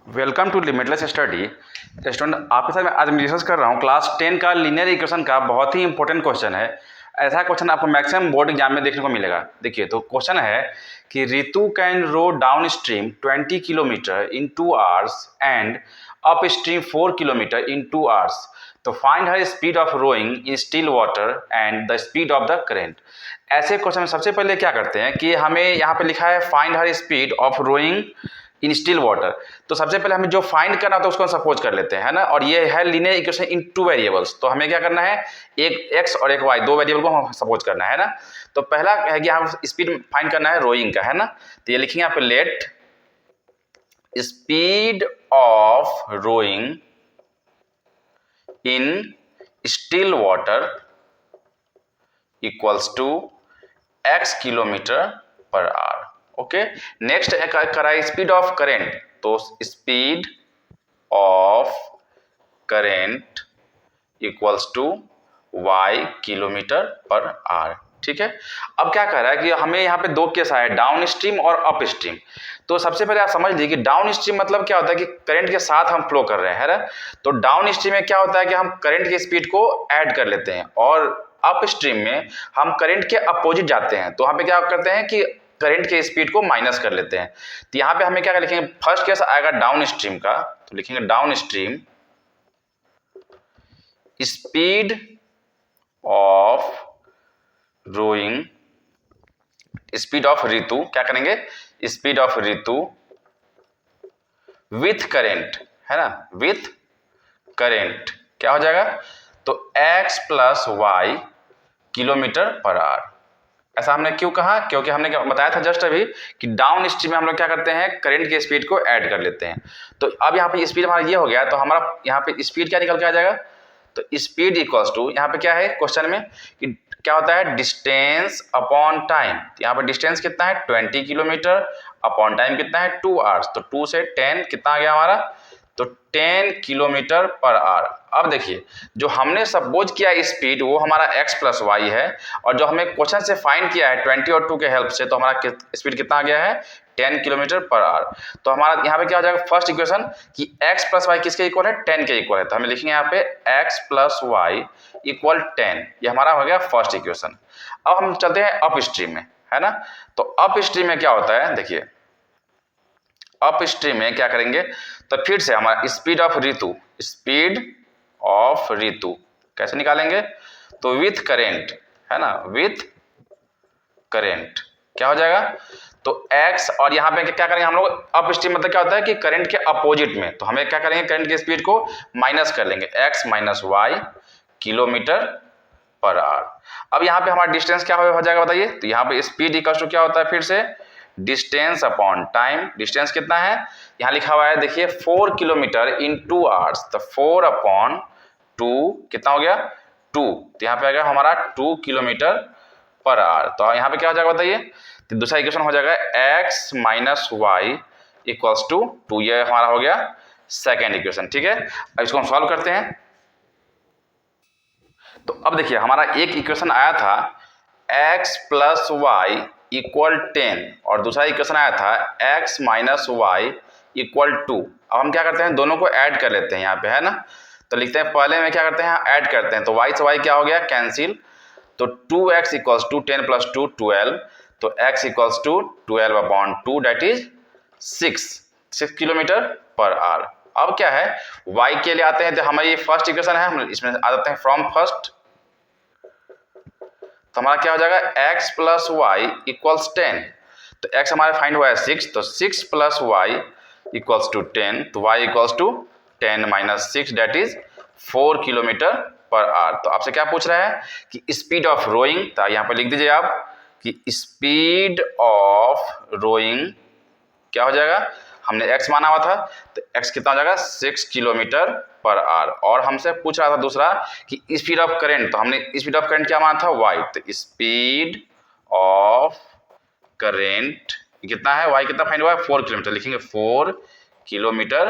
Welcome to limitless study. Student, आपके साथ मैं आज डिस्कस कर रहा हूँ क्लास 10 का लीनियर इक्वेशन का बहुत ही इंपॉर्टेंट क्वेश्चन है। ऐसा क्वेश्चन आपको मैक्सिमम बोर्ड एग्जाम में देखने को मिलेगा। देखिए, तो क्वेश्चन है कि Ritu can row down stream 20 kilometre in 2 hours and up stream 4 kilometre in 2 hours. तो find her speed of rowing in still water and the speed of the current. ऐसे क्वेश्चन में सबसे पहले क्या करते हैं कि हमें यहाँ पे लिखा है find her speed of rowing in still water. तो सबसे पहले हमें जो फाइंड करना होता है उसको सपोज कर लेते हैं, है ना। और ये है लीनियर इक्वेशन इन 2 वेरिएबल्स। तो हमें क्या करना है, एक x और एक y, 2 वेरिएबल को हम सपोज करना है ना। तो पहला है कि हम स्पीड फाइंड करना है रोइंग का, है ना। तो ये लिखेंगे यहाँ पे let speed of rowing in still water equals to x kilometre per hour. Okay, next करा स्पीड ऑफ करेंट। तो speed of current equals to y kilometre per hour. ठीक है। अब क्या कह रहा है कि हमें यहाँ पे दो केस आया, डाउन स्ट्रीम और अप स्ट्रीम। तो सबसे पहले आप समझ लीजिए कि डाउन स्ट्रीम मतलब क्या होता है कि करंट के साथ हम फ्लो कर रहे हैं, है ना। तो डाउन स्ट्रीम में क्या होता है कि हम करंट की स्पीड को ऐड कर लेते हैं, और अप स्ट्रीम में हम करंट के अपोजिट जाते हैं। तो यहाँ पे क्या करते हैं कि करंट के स्पीड को माइनस कर लेते हैं। तो यहाँ पे हमें क्या लिखेंगे, फर्स्ट केस आएगा डाउन स्ट्रीम का। तो लिखेंगे down stream speed of rowing, speed of Ritu, क्या करेंगे, speed of Ritu with current, है ना, विथ करेंट क्या हो जाएगा, तो x plus Y kilometre per hour. ऐसा हमने क्यों कहा, क्योंकि हमने क्या बताया था जस्ट अभी कि डाउन स्ट्रीम में हम लोग क्या करते हैं, करंट की स्पीड को ऐड कर लेते हैं। तो अब यहाँ पे स्पीड हमारा ये हो गया, तो हमारा यहाँ पे स्पीड क्या निकल के आ जाएगा, तो स्पीड इक्वल्स टू, यहाँ पे क्या है क्वेश्चन में कि क्या होता है, डिस्टेंस अपॉन टाइम। यहाँ पे डिस्टेंस कितना है 20 किलोमीटर, अपॉन टाइम कितना है 2 आवर्स। तो 2 से 10 कितना आ गया हमारा, तो 10 किलोमीटर पर आवर। अब देखिए, जो हमने सपोज किया स्पीड वो हमारा x प्लस वाई है, और जो हमें क्वेश्चन से फाइंड किया है 20 और 2 के हेल्प से, तो हमारा स्पीड कितना आ गया है 10 किलोमीटर पर आवर। तो हमारा यहाँ पे क्या हो जाएगा, फर्स्ट इक्वेशन कि x प्लस वाई किसके इक्वल है, 10 के इक्वल है। तो हमें लिखेंगे यहाँ पे x प्लस वाई इक्वल 10, ये हमारा हो गया फर्स्ट इक्वेशन। अब हम चलते हैं अप स्ट्रीम में, है ना। तो अप स्ट्रीम में क्या होता है, देखिए अप स्ट्रीम में क्या करेंगे, तो फिर से हमारा speed of Ritu, speed of Ritu कैसे निकालेंगे, तो विथ करेंट, है ना, विथ करेंट क्या हो जाएगा, तो x, और यहाँ पे क्या करेंगे हम लोग, अप स्ट्रीम मतलब क्या होता है कि करंट के अपोजिट में। तो हमें क्या करेंगे, करंट की स्पीड को माइनस कर लेंगे, x minus Y kilometre per hour. अब यहाँ पे हमारा डिस्टेंस क्या हो जाएगा बताइए, तो यहाँ पे स्पीड इक्वल टू क्या होता है, फिर से डिस्टेंस अपॉन टाइम। डिस्टेंस कितना है, यहाँ लिखा हुआ है देखिए 4 किलोमीटर इन 2 आवर्स। तो 4 अपॉन 2 कितना हो गया 2। तो यहाँ पे आ गया हमारा 2 किलोमीटर पर आवर। तो यहाँ पे क्या हो जाएगा बताइए, तो दूसरा इक्वेशन हो जाएगा x minus Y equals to 2। ये हमारा हो गया सेकेंड इक्वेशन। ठीक है, अब इसको हम सॉल्व करते हैं। तो अब देखिए हमारा एक इक्वेशन आया था x प्लस वाई इक्वल 10, और दूसरा इक्वेशन आया था x माइनस वाई इक्वल 2। अब हम क्या करते हैं, दोनों को ऐड कर लेते हैं यहाँ पे, है ना। तो लिखते हैं, पहले में क्या करते हैं, ऐड करते हैं। तो y से y क्या हो गया, कैंसिल। तो 2x इक्वल्स टू 10 प्लस 2 12। तो x equals to 12 upon 2 that is 6 kilometre per hour. अब क्या है, y के लिए आते हैं, तो हमारी फर्स्ट इक्वेशन है, हम इसमें आ जाते हैं फ्रॉम फर्स्ट। तो हमारा क्या हो जाएगा, x प्लस वाई इक्वल्स 10। तो x हमारे फाइंड हुआ है 6, तो 6 प्लस वाई इक्वल्स टू 10। तो y equals to 10 minus 6 that is 4 kilometre per hour. तो आपसे क्या पूछ रहा है कि स्पीड ऑफ रोइंग, तो यहाँ पर लिख दीजिए आप कि स्पीड ऑफ रोइंग क्या हो जाएगा, हमने x माना हुआ था, तो x कितना हो जाएगा 6 किलोमीटर पर आवर। और हमसे पूछ रहा था दूसरा कि स्पीड ऑफ करंट, तो हमने स्पीड ऑफ करंट क्या माना था y। तो स्पीड ऑफ करंट कितना है, y कितना फाइंड हुआ है 4 किलोमीटर, लिखेंगे 4 किलोमीटर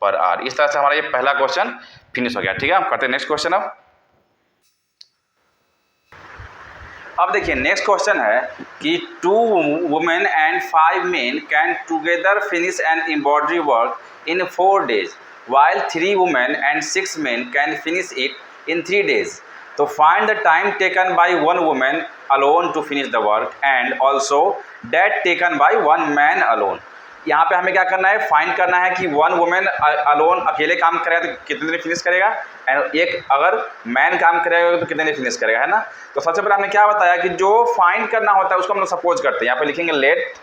पर आवर। इस तरह से हमारा ये पहला क्वेश्चन फिनिश हो गया। ठीक है, हम करते हैं नेक्स्ट क्वेश्चन। अब अब देखिए नेक्स्ट क्वेश्चन है कि 2 women and 5 men can together finish an embroidery work in 4 days while 3 women and 6 men can finish it in 3 days. तो find the time taken by 1 woman alone to finish the work and also that taken by 1 man alone. यहाँ पे हमें क्या करना है, find करना है कि 1 वुमेन अलोन अकेले काम करेगा तो कितने दिन फिनिश करेगा, एंड एक अगर मैन काम करेगा तो कितने दिन फिनिश करेगा, है ना। तो सबसे पहले हमने क्या बताया कि जो फाइंड करना होता है उसको हम लोग सपोज करते हैं। यहाँ पे लिखेंगे let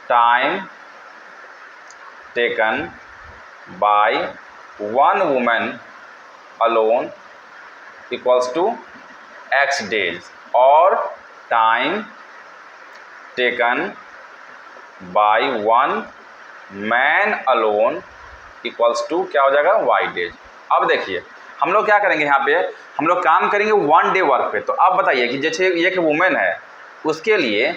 time taken by 1 women alone equals to x days और time taken by 1 man alone equals to क्या हो जाएगा y days। अब देखिए हम लोग क्या करेंगे, यहाँ पे हम लोग काम करेंगे 1 day वर्क पे। तो अब बताइए कि जैसे एक वुमेन है उसके लिए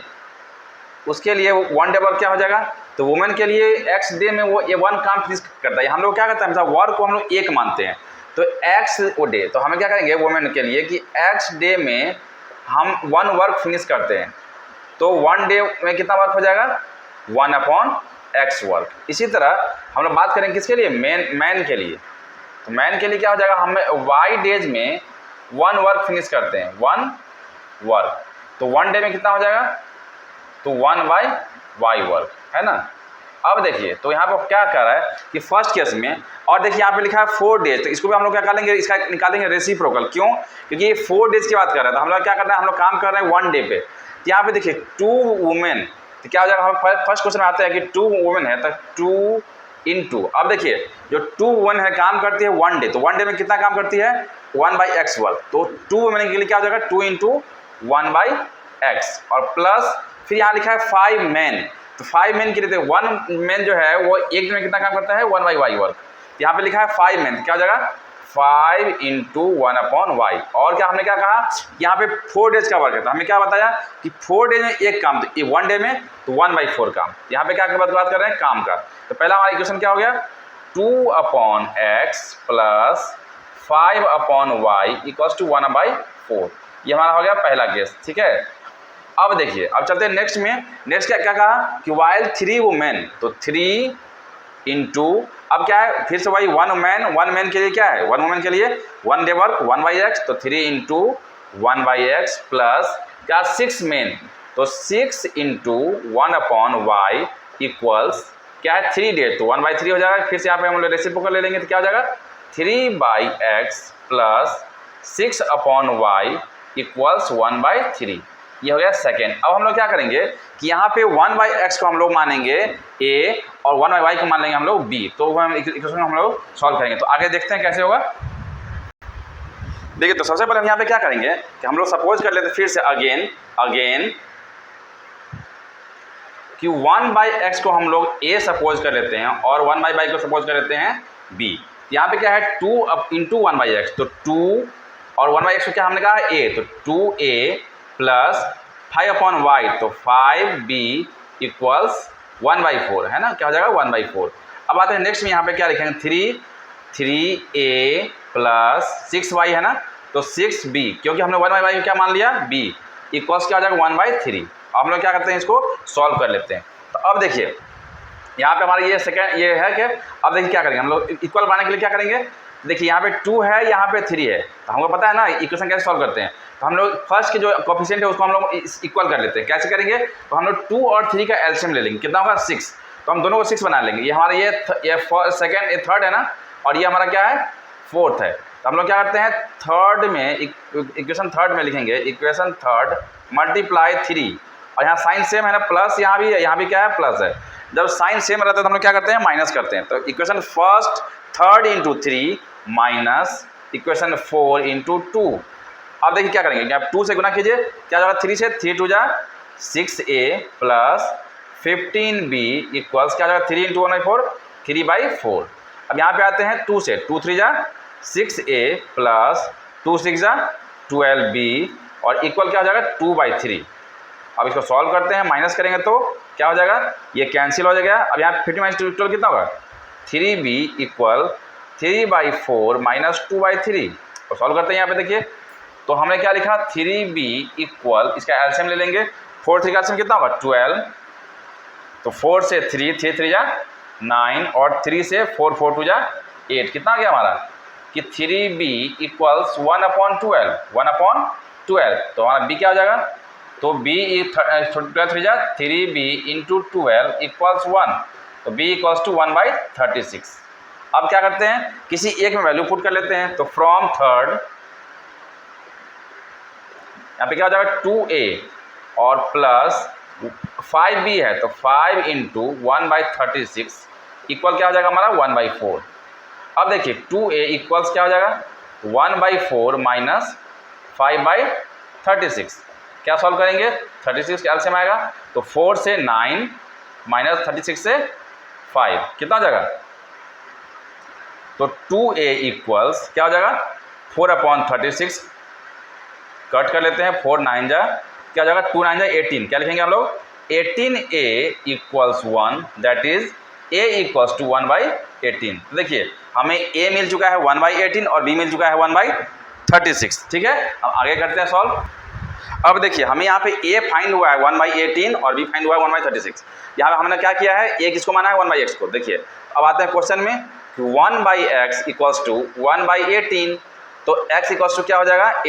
1 day वर्क क्या हो जाएगा, तो वुमेन के लिए x डे में वो ये 1 काम फिनिश करता है। हम लोग क्या करते हैं, वर्क को हम लोग 1 मानते हैं, तो x वो डे, तो हमें क्या करेंगे वुमेन के लिए कि x डे में हम 1 वर्क फिनिश करते हैं, तो 1 डे में कितना वर्क हो जाएगा 1/x वर्क। इसी तरह हम लोग बात करेंगे किसके लिए, मैन के लिए। तो मैन के लिए क्या हो जाएगा, हमें y डेज में 1 वर्क फिनिश करते हैं, 1 वर्क, तो 1 डे में कितना हो जाएगा, तो 1/y वर्क, है ना। अब देखिए तो यहाँ पर क्या कर रहा है कि फर्स्ट केस में, और देखिए यहाँ पे लिखा है 4 days, तो इसको भी हम लोग क्या करेंगे, इसका निकालेंगे रेसिप्रोकल। क्यों, क्योंकि ये 4 days की बात कर रहा है, तो हम लोग क्या करना है, हम लोग काम कर रहे हैं 1 डे पे। तो यहाँ पे देखिए 2 वुमेन, तो क्या हो जाएगा, हम फर्स्ट क्वेश्चन में आते हैं कि 2 वुमेन है तो 2 × अब देखिए जो 2 वुमेन है काम करती है 1 डे, तो 1 डे में कितना काम करती है 1/x वर्क, तो 2 वुमेन के लिए क्या हो जाएगा 2 × 1/x और प्लस फिर यहाँ लिखा है 5 मैन, तो 5 मैन के लिए 1 मैन जो है वो एक दिन में कितना काम करता है 1/y वर्क। यहाँ पे लिखा है 5 मैन, क्या हो जाएगा 5 × 1/y। और क्या हमने क्या कहा, यहाँ पे 4 डेज का वर्क है, तो हमने क्या बताया कि 4 डेज में एक काम, तो 1 डे में तो 1/4 काम। यहाँ पे क्या बात कर रहे हैं काम का, तो पहला हमारा इक्वेशन क्या हो गया 2/x plus 5/y equals to 1/4। ये हमारा हो गया पहला केस, ठीक है। अब देखिए अब चलते हैं नेक्स्ट में। नेक्स्ट क्या कहा कि वाइल 3 वुमेन, तो 3 × अब क्या है फिर से वही 1 मैन के लिए क्या है 1 वुमेन के लिए 1 डे वर्क 1/x, तो 3 × 1/x प्लस क्या 6 मैन, तो 6 × 1/y इक्वल्स क्या है 3 डे, तो 1/3 हो जाएगा। फिर से यहाँ पे हम लोग रेसिप्रोकल ले लेंगे तो क्या हो जाएगा 3/x प्लस 6/y इक्वल्स 1/3। ये हो गया सेकेंड। अब हम लोग क्या करेंगे कि यहाँ पे 1/x को हम लोग मानेंगे a और 1/y को मान लेंगे हम लोग b, तो हम इक्वेशन हम लोग सॉल्व करेंगे। तो आगे देखते हैं कैसे होगा। देखिए तो सबसे पहले हम यहाँ पे क्या करेंगे कि हम लोग सपोज कर लेते फिर से अगेन कि 1/x को हम लोग a सपोज कर लेते हैं और 1/y को सपोज कर लेते हैं b। यहाँ पे क्या है 2 × 1/x, तो 2 और 1/x को क्या हमने कहा a, तो 2a प्लस 5/y, तो 5b इक्वल्स 1/4, है ना, क्या हो जाएगा 1/4। अब आते हैं नेक्स्ट में, यहाँ पे क्या लिखेंगे 3a प्लस 6y, है ना, तो 6b, क्योंकि हमने 1/y को क्या मान लिया b इक्वल्स क्या हो जाएगा 1/3। अब हम लोग क्या करते हैं इसको सॉल्व कर लेते हैं। तो अब देखिए यहाँ पे हमारा ये सेकेंड ये है कि अब देखिए क्या करेंगे हम लोग इक्वल बनाने के लिए क्या करेंगे, देखिए यहाँ पे 2 है यहाँ पे 3 है, तो हमको पता है ना इक्वेशन कैसे सॉल्व करते हैं। तो हम लोग फर्स्ट के जो कोफिशिएंट है उसको हम लोग इक्वल कर लेते हैं। कैसे करेंगे, तो हम लोग 2 और 3 का एलसीएम ले लेंगे, कितना होगा 6, तो हम दोनों को 6 बना लेंगे। ये हमारा ये सेकेंड ये थर्ड है ना, और ये हमारा क्या है फोर्थ है। तो हम लोग क्या करते हैं थर्ड में इक्वेशन थर्ड में लिखेंगे इक्वेशन थर्ड मल्टीप्लाई 3, और यहाँ साइन सेम है ना प्लस, यहाँ भी क्या है प्लस है। जब साइन सेम रहता है तो हम लोग क्या करते हैं माइनस करते हैं। तो equation first third × 3 minus equation 4 × 2। अब देखिए क्या करेंगे, आप 2 से गुना कीजिए, क्या होगा 3 से 3 2 जा 6a प्लस 15b इक्वल्स क्या होगा 3 × 1/4 3/4। अब यहाँ पे आते हैं 2 से 2 3 जा 6a प्लस 2 6 जा 12b और इक्वल क्या हो जाएगा 2/3। अब इसको सॉल्व करते हैं, माइनस करेंगे तो क्या हो जाएगा, ये कैंसिल हो जाएगा। अब यहाँ 50 - 2 कितना होगा 3b इक्वल 3/4 - 2/3। और सॉल्व करते हैं यहाँ पे देखिए, तो हमने क्या लिखा 3b इक्वल, इसका एलसीएम ले लेंगे, 4 3 का एलसीएम कितना होगा 12, तो 4 से 3 3 3 जा 9 और 3 से 4 4 2 जा 8, कितना आ गया हमारा कि 3b इक्वल्स 1/12, 1/12, तो हमारा b क्या हो जाएगा, तो b 12 3 जा 3b इंटू 12 इक्वल्स 1, तो b इक्वल्स टू 1/36। अब क्या करते हैं, किसी एक में वैल्यू पुट कर लेते हैं, तो फ्रॉम थर्ड यहाँ पे क्या हो जाएगा 2a और प्लस 5b है, तो 5 इंटू 1/36 इक्वल क्या हो जाएगा हमारा 1/4। अब देखिए 2a इक्वल्स क्या हो जाएगा 1/4 माइनस 5/36, क्या सॉल्व करेंगे 36 का एलसीएम आएगा, तो 4 से 9 माइनस 36 से 5 कितना हो जाएगा, तो 2a इक्वल्स क्या हो जाएगा 4/36, कट कर लेते हैं, 4 9 जा क्या हो जाएगा 2 9 जा 18, क्या लिखेंगे हम लोग 18a equals 1, that is a equals to 1/18। तो देखिए हमें a मिल चुका है 1/18 और b मिल चुका है 1/36, ठीक है। अब आगे करते हैं सॉल्व। अब देखिए हमें यहाँ पे a फाइंड हुआ है 1/18 और b फाइंड हुआ है 1/36। यहाँ पे हमने क्या किया है, a किसको माना है 1/x को। देखिए अब आते हैं क्वेश्चन में कि 1/x इक्वल्स टू 1/18, तो x इक्वल्स टू क्या हो जाएगा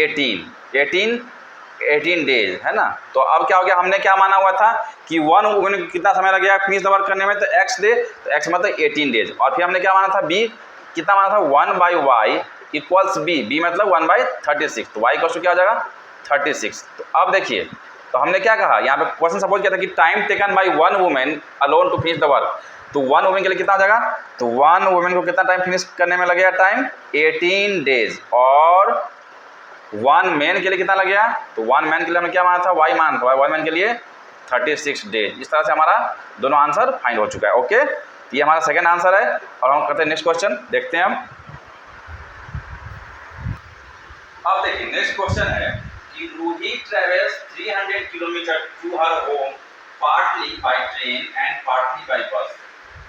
18 डेज, है ना। तो अब क्या हो गया, हमने क्या माना हुआ था कि 1 वुमेन को कितना समय लगेगा फिनिश द वर्क करने में, तो x डे, तो x मतलब 18 डेज। और फिर हमने क्या माना था, b कितना माना था 1/y इक्वल्स b मतलब 1/36, तो y इक्वल्स टू क्या हो जाएगा 36। तो अब देखिए, तो हमने क्या कहा यहाँ पे क्वेश्चन सपोज किया था कि time taken by 1 women alone to finish the work, तो 1 वुमेन के लिए कितना हो जाएगा, तो 1 वुमेन को कितना टाइम फिनिश करने में लगेगा टाइम 18 डेज, और 1 मैन के लिए कितना लगेगा, तो 1 मैन के लिए हमने क्या माना था y माना था, 1 मैन के लिए 36 डेज। इस तरह से हमारा दोनों आंसर फाइंड हो चुका है। ओके, तो ये हमारा सेकंड आंसर है। और हम करते हैं नेक्स्ट क्वेश्चन, देखते हैं हम। अब देखिए नेक्स्ट क्वेश्चन है कि Ruhi travels 300 kilometre to her home partly by train and partly by bus.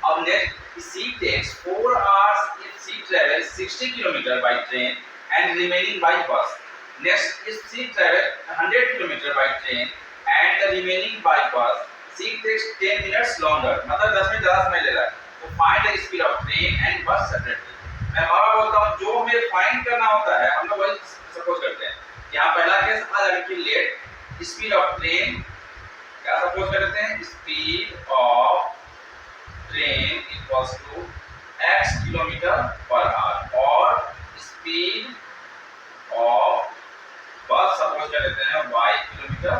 अब next she takes 4 hours if she travels 60 kilometer by train and remaining by bus. Next if she travels 100 kilometer by train and the remaining by bus, she takes 10 minutes longer, मतलब 10 minute ज़्यादा समय ले रहा है। तो find the speed of train and bus separately। मैं बार बोलता हूँ, जो हमें फाइंड करना होता है हम लोग वही सपोज करते हैं। यहाँ पहला केस आ जाएगा कि लेट स्पीड ऑफ ट्रेन, क्या सपोज करते हैं, speed of train equals to x kilometre per hour, और स्पीड ऑफ बस सपोज कर लेते हैं y किलोमीटर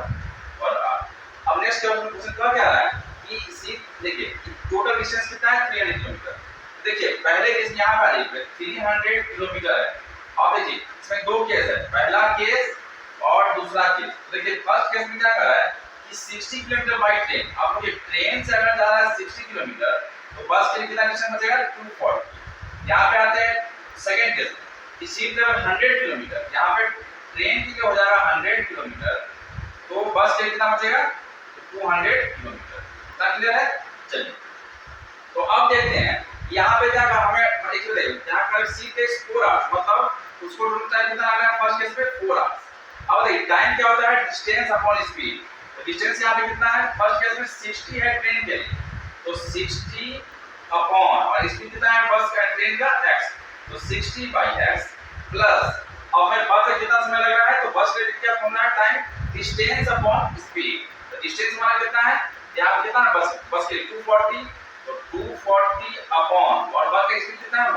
पर आवर। अब नेक्स्ट क्वेश्चन क्या रहा है कि इसी देखिए टोटल डिस्टेंस कितना है 300 किलोमीटर। देखिए पहले केस यहाँ पर 300 किलोमीटर है। अब देखिए इसमें दो केस है, पहला केस और दूसरा केस। देखिए फर्स्ट केस में क्या कर रहा है कि 60 किलोमीटर बाय ट्रेन। अब देखिए ट्रेन से अगर जा रहा है 60 किलोमीटर, तो बस के लिए कितना डिस्टेंस बचेगा 240। यहाँ पे आते हैं सेकंड केस, इसी तरह 100 किलोमीटर, यहाँ पे ट्रेन के लिए हो जाएगा 100 किलोमीटर, तो बस के लिए कितना बचेगा 200 किलोमीटर। इतना क्लियर है। चलिए तो अब देखते हैं यहाँ पे क्या कहा हमें, यहाँ पर सी टेक्स 4 hours, मतलब उसको टोटल टाइम कितना आ गया फर्स्ट केस पे 4 hours। अब देखिए टाइम क्या होता है, डिस्टेंस अपॉन स्पीड। तो डिस्टेंस यहाँ पे कितना है, फर्स्ट केस में 60 है ट्रेन के लिए, तो 60 अपॉन, और स्पीड कितना है बस का ट्रेन का x, तो 60 बाई x प्लस, अब हमें बस से कितना समय लग रहा है, तो बस के लिए क्या फॉर्मूला है टाइम डिस्टेंस अपॉन स्पीड। तो डिस्टेंस हमारा कितना है, यहाँ पे कितना है बस के लिए 240, तो 240 अपॉन, और बस का स्पीड कितना है y।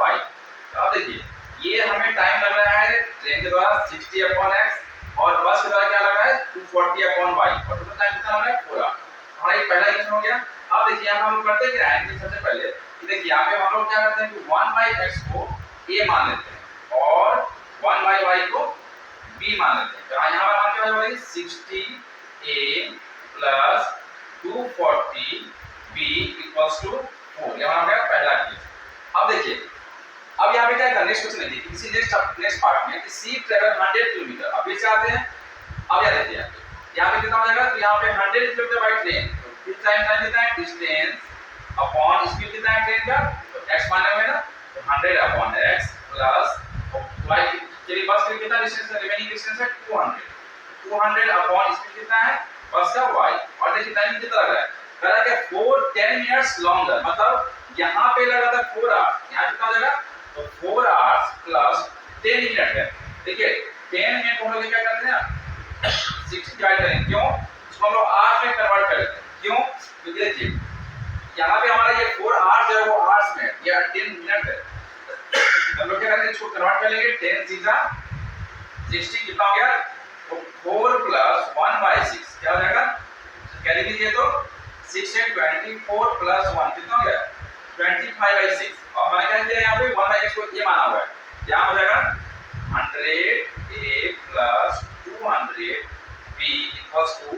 तो अब देखिए ये हमें टाइम लग रहा है ट्रेन के द्वारा 60 अपॉन x, और बस के द्वारा क्या लग रहा है 240 अपॉन y, और टोटल टाइम कितना लग रहा है 4 hours। हमारा ये पहला इक्वेशन हो गया। अब देखिए यहाँ हम लोग करते हैं क्या है, सबसे पहले देखिए यहाँ पे हम लोग क्या करते हैं कि 1/x को a मान लेते हैं और 1/y को b मान लेते हैं। तो यहाँ पर हम क्या होगा 60a plus 240b equals to 4। ये हमारा पहला केस। अब देखिए अब यहाँ पे क्या है, नेक्स्ट क्वेश्चन है कि इसी नेक्स्ट पार्ट में कि सी ट्रेवल 100 किलोमीटर। अब ये चाहते हैं, अब यह देखिए यहाँ पे कितना हो जाएगा, तो यहाँ पे 100 किलोमीटर बाय ट्रेन, तो टाइम कितना है डिस्टेंस अपॉन स्पीड कितना है ट्रेन का, तो x माने हुए ना, तो 100 अपॉन x प्लस y के लिए देखिए बस के कितना डिस्टेंस है, रिमेनिंग डिस्टेंस है 200 अपॉन स्पीड कितना है बस का y, और देखिए टाइम कितना लग रहा है, कह रहा है कि 10 मिनट्स लॉन्गर, मतलब यहाँ पे लगा था 4 आवर्स, यहाँ कितना हो जाएगा, तो 4 आवर्स प्लस 10 मिनट है। देखिए 10 मिनट को हम लोग क्या करते हैं 60 डिवाइड करेंगे, क्यों, इसको हम लोग आवर्स में कन्वर्ट करेंगे, क्यों, क्योंकि देखिए यहाँ पे हमारा ये 4 आवर्स जो है वो आवर्स में, ये 10 मिनट है, हम लोग क्या करेंगे इसको कन्वर्ट कर लेंगे, 10 सीधा 60 कितना हो गया, तो 4 प्लस 1/6 क्या हो जाएगा, कैरी लीजिए तो 6 है 24 प्लस 1 कितना हो गया 25/6, और मैंने क्या किया यहाँ पे 1/x को ये माना हुआ है, यहाँ हो जाएगा 100a plus 200b equals to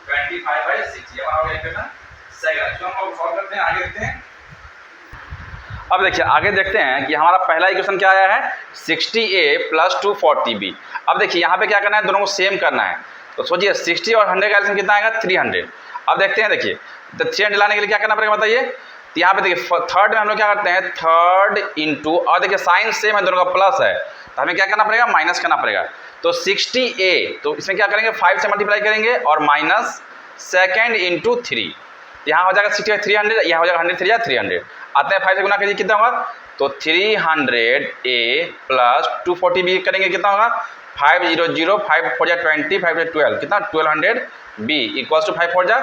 25/6, ये माना हुआ है ना सेकंड। तो हम सॉल्व करते हैं, आगे देखते हैं। अब देखिए आगे देखते हैं कि हमारा पहला इक्वेशन क्या आया है 60a प्लस 240b। अब देखिए यहाँ पे क्या करना है, दोनों को सेम करना है, तो सोचिए 60 और 100 का एलसीएम कितना आएगा 300। अब देखते हैं, देखिए तो 300 लाने के लिए क्या करना पड़ेगा बताइए, तो यहाँ पे देखिए थर्ड में हम लोग क्या करते हैं थर्ड इंटू, और देखिए साइन सेम है दोनों का प्लस है, तो हमें क्या करना पड़ेगा माइनस करना पड़ेगा, तो 60a तो इसमें क्या करेंगे 5 से मल्टीप्लाई करेंगे और माइनस सेकेंड इंटू 3, यहाँ हो जाएगा 60 300, यहाँ हो जाएगा 100 3 300, आते हैं 5 से गुना कीजिए कितना होगा, तो 300a प्लस 240b करेंगे कितना होगा 500 5 4 जा 20 5 जा 12 कितना 1200b इक्वल्स टू 5 4 जा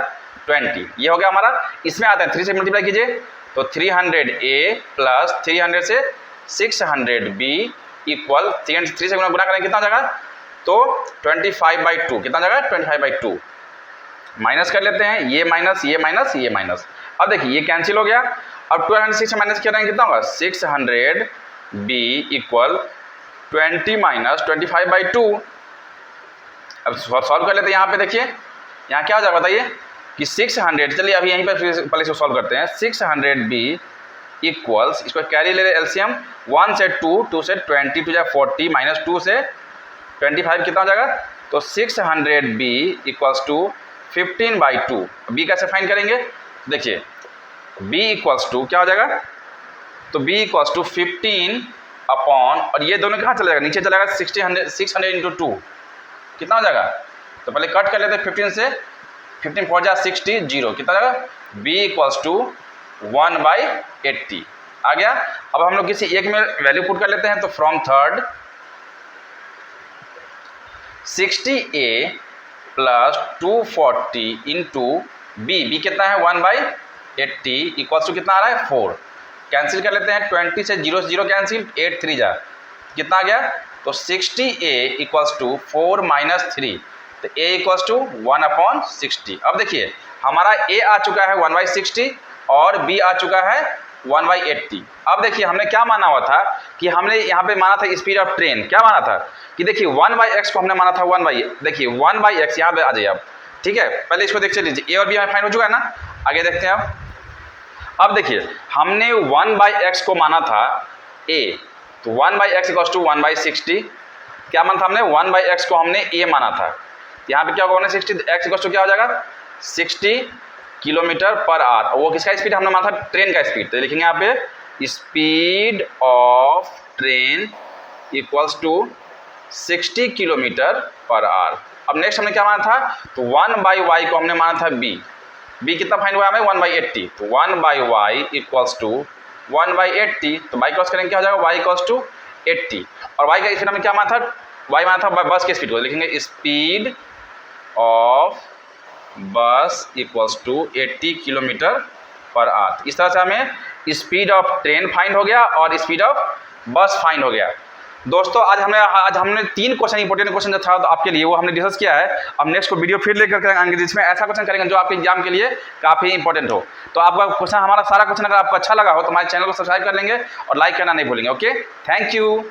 20, ये हो गया हमारा। इसमें आते हैं 3 से मल्टीप्लाई कीजिए, तो 300a प्लस 300 से 600b इक्वल 3 से गुना करेंगे कितना हो जाएगा, तो 25/2 कितना हो जाएगा 25/2, माइनस कर लेते हैं, ये माइनस ये माइनस ये माइनस, अब देखिए ये कैंसिल हो गया, अब 206 से माइनस करेंगे कितना होगा 600b इक्वल 20 माइनस 25/2। अब सॉल्व कर लेते हैं, यहाँ पे देखिए यहाँ क्या हो जाएगा बताइए कि 600, चलिए अभी यहीं पर पहले इसको सॉल्व करते हैं, 600b इक्वल्स, इसको कैरी ले रहे एलसीएम 1 से 2 2 से 20 2 जा 40 माइनस 2 से 25 कितना हो जाएगा, तो 600b इक्वल्स टू 15/2। b कैसे फाइंड करेंगे, देखिए b इक्वल्स टू क्या हो जाएगा, तो b इक्वल्स टू 15 अपॉन, और ये दोनों कहाँ चला जाएगा नीचे चला जाएगा 600 इंटू 2 कितना हो जाएगा, तो पहले कट कर लेते हैं 15 से, 15 4 जा 60 0 कितना हो जाएगा, b इक्वल्स टू 1/80 आ गया। अब हम लोग किसी एक में वैल्यू पुट कर लेते हैं, तो from third 60a plus 240 into B कितना है 1/80 इक्वल्स टू कितना आ रहा है 4, कैंसिल कर लेते हैं 20 से 0 0 कैंसिल 8 3 जा कितना आ गया, तो 60a इक्वल्स टू 4 माइनस 3, तो a इक्वल्स टू 1/60। अब देखिए हमारा a आ चुका है 1/60 और b आ चुका है 1/80। अब देखिए हमने क्या माना हुआ था कि हमने यहाँ पे माना था स्पीड ऑफ ट्रेन, क्या माना था कि देखिए 1/x को हमने माना था 1/, देखिए 1/x यहाँ पे आ जाइए आप, ठीक है पहले इसको देख लीजिए, a और b हमें फाइंड हो चुका है ना, आगे देखते हैं अब देखिए हमने 1/x को माना था a, तो 1/x इक्वल्स टू 1/60, क्या माना था हमने 1/x को हमने a माना था, यहाँ पे क्या होगा 160, x इक्वल्स टू क्या हो जाएगा 60 किलोमीटर पर आवर, वो किसका स्पीड हमने माना था ट्रेन का स्पीड, तो लिखेंगे यहाँ पे speed of train equals to 60 kilometre per hour. अब नेक्स्ट हमने क्या माना था, तो 1/y को हमने माना था b कितना फाइंड हुआ हमें 1/80, तो 1/y इक्वल्स टू 1/80, तो y क्रॉस करेंगे क्या हो जाएगा y इक्वल्स टू 80, और y का स्पीड हमने क्या माना था, y माना था बस के स्पीड को, लिखेंगे speed of bus equals to 80 kilometre per hour. इस तरह से हमें स्पीड ऑफ ट्रेन फाइंड हो गया और स्पीड ऑफ बस फाइंड हो गया। दोस्तों आज हमने 3 क्वेश्चन इंपॉर्टेंट क्वेश्चन जो था तो आपके लिए वो हमने डिस्कस किया है। अब नेक्स्ट को वीडियो फिर लेकर आएंगे जिसमें ऐसा क्वेश्चन करेंगे जो आपके एग्जाम के लिए काफ़ी इंपॉर्टेंट हो। तो आपका क्वेश्चन, हमारा सारा क्वेश्चन अगर आपको अच्छा लगा हो तो हमारे चैनल को सब्सक्राइब कर लेंगे और लाइक करना नहीं भूलेंगे। Okay, thank you.